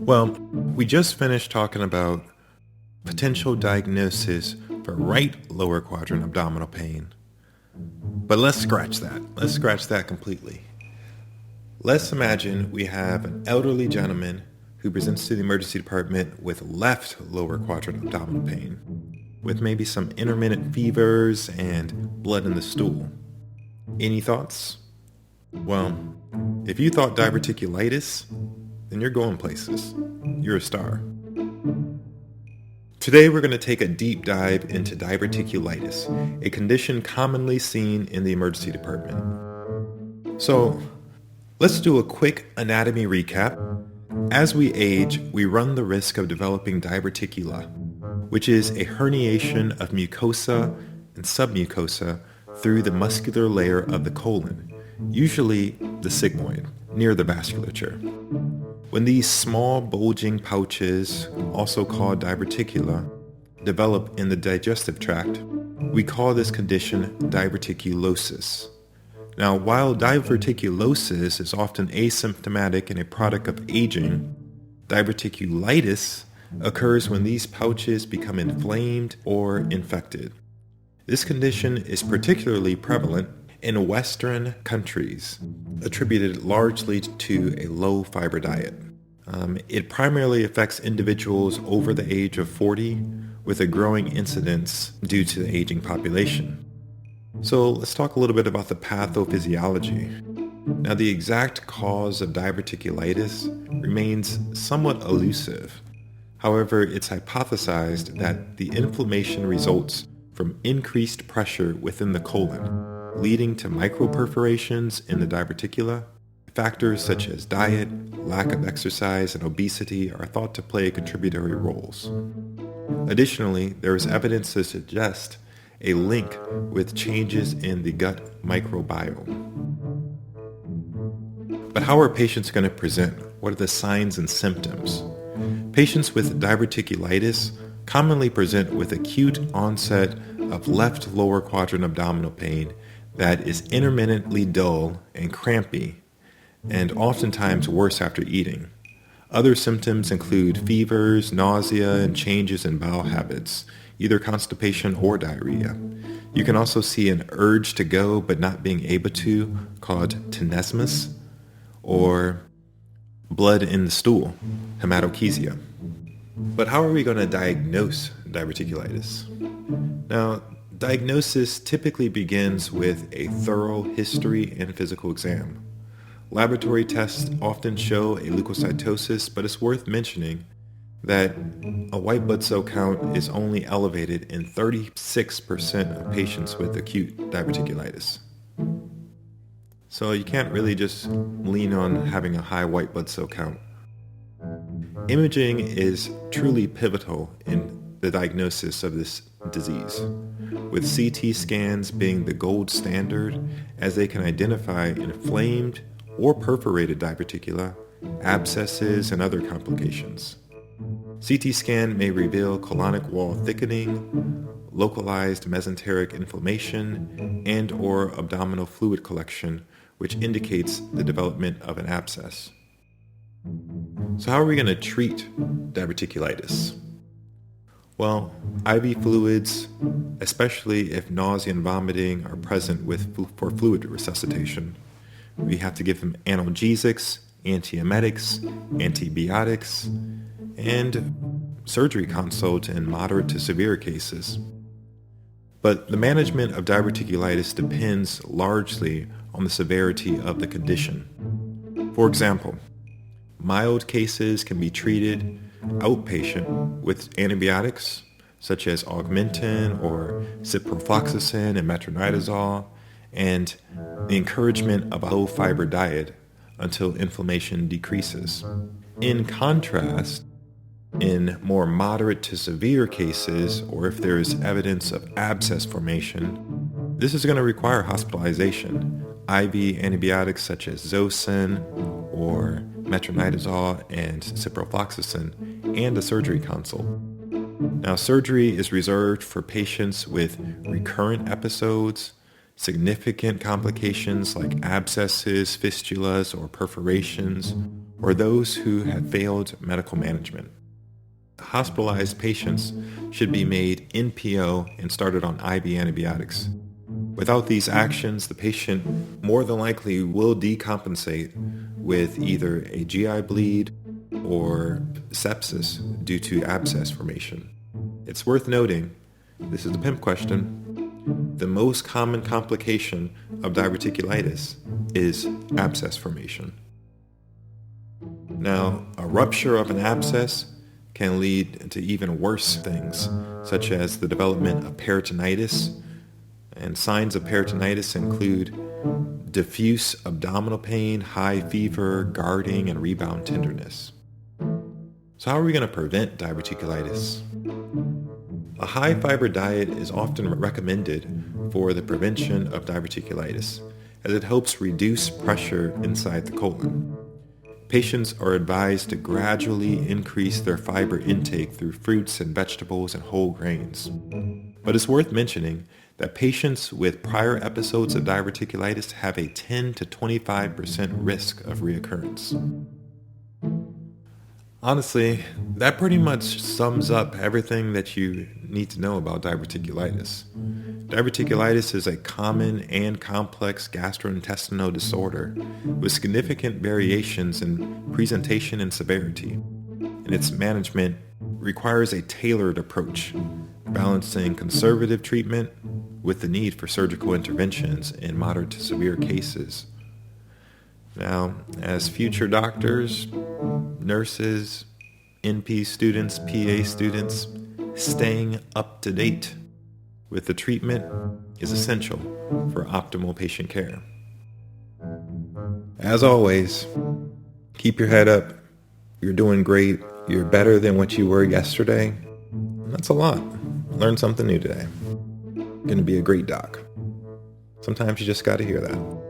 Well, we just finished talking about potential diagnosis for right lower quadrant abdominal pain. But let's scratch that. Let's scratch that completely. Let's imagine we have an elderly gentleman who presents to the emergency department with left lower quadrant abdominal pain, with maybe some intermittent fevers and blood in the stool. Any thoughts? Well, if you thought diverticulitis, then you're going places. You're a star. Today we're going to take a deep dive into diverticulitis, a condition commonly seen in the emergency department. So, let's do a quick anatomy recap. As we age, we run the risk of developing diverticula, which is a herniation of mucosa and submucosa through the muscular layer of the colon, usually the sigmoid, near the vasculature. When these small bulging pouches, also called diverticula, develop in the digestive tract, we call this condition diverticulosis. Now, while diverticulosis is often asymptomatic and a product of aging, diverticulitis occurs when these pouches become inflamed or infected. This condition is particularly prevalent in Western countries, attributed largely to a low-fiber diet. It primarily affects individuals over the age of 40, with a growing incidence due to the aging population. So let's talk a little bit about the pathophysiology. Now, the exact cause of diverticulitis remains somewhat elusive. However, it's hypothesized that the inflammation results from increased pressure within the colon, leading to microperforations in the diverticula. Factors such as diet, lack of exercise, and obesity are thought to play contributory roles. Additionally, there is evidence to suggest a link with changes in the gut microbiome. But how are patients going to present? What are the signs and symptoms? Patients with diverticulitis commonly present with acute onset of left lower quadrant abdominal pain that is intermittently dull and crampy, and oftentimes worse after eating. Other symptoms include fevers, nausea, and changes in bowel habits, either constipation or diarrhea. You can also see an urge to go but not being able to, called tenesmus, or blood in the stool, hematochezia. But how are we going to diagnose diverticulitis? Now, diagnosis typically begins with a thorough history and physical exam. Laboratory tests often show a leukocytosis, but it's worth mentioning that a white blood cell count is only elevated in 36% of patients with acute diverticulitis. So you can't really just lean on having a high white blood cell count. Imaging is truly pivotal in the diagnosis of this disease, with CT scans being the gold standard as they can identify inflamed or perforated diverticula, abscesses, and other complications. CT scan may reveal colonic wall thickening, localized mesenteric inflammation, and or abdominal fluid collection, which indicates the development of an abscess. So how are we going to treat diverticulitis? Well, IV fluids, especially if nausea and vomiting are present for fluid resuscitation. We have to give them analgesics, antiemetics, antibiotics, and surgery consult in moderate to severe cases. But the management of diverticulitis depends largely on the severity of the condition. For example, mild cases can be treated outpatient with antibiotics such as augmentin or ciprofloxacin and metronidazole, and the encouragement of a low-fiber diet until inflammation decreases. In contrast, in more moderate to severe cases, or if there is evidence of abscess formation, this is going to require hospitalization. IV antibiotics such as Zosyn or metronidazole and ciprofloxacin, and a surgery consult. Now, surgery is reserved for patients with recurrent episodes, significant complications like abscesses, fistulas, or perforations, or those who have failed medical management. Hospitalized patients should be made NPO and started on IV antibiotics. Without these actions, the patient more than likely will decompensate with either a GI bleed or sepsis due to abscess formation. It's worth noting, this is the PIMP question, the most common complication of diverticulitis is abscess formation. Now, a rupture of an abscess can lead to even worse things, such as the development of peritonitis, and signs of peritonitis include diffuse abdominal pain, high fever, guarding, and rebound tenderness. So how are we going to prevent diverticulitis? A high-fiber diet is often recommended for the prevention of diverticulitis, as it helps reduce pressure inside the colon. Patients are advised to gradually increase their fiber intake through fruits and vegetables and whole grains. But it's worth mentioning that patients with prior episodes of diverticulitis have a 10 to 25% risk of reoccurrence. Honestly, that pretty much sums up everything that you need to know about diverticulitis. Diverticulitis is a common and complex gastrointestinal disorder with significant variations in presentation and severity, and its management requires a tailored approach, balancing conservative treatment with the need for surgical interventions in moderate to severe cases. Now, as future doctors, nurses, NP students, PA students, staying up to date with the treatment is essential for optimal patient care. As always, keep your head up. You're doing great. You're better than what you were yesterday. That's a lot. Learn something new today. You're going to be a great doc. Sometimes you just got to hear that.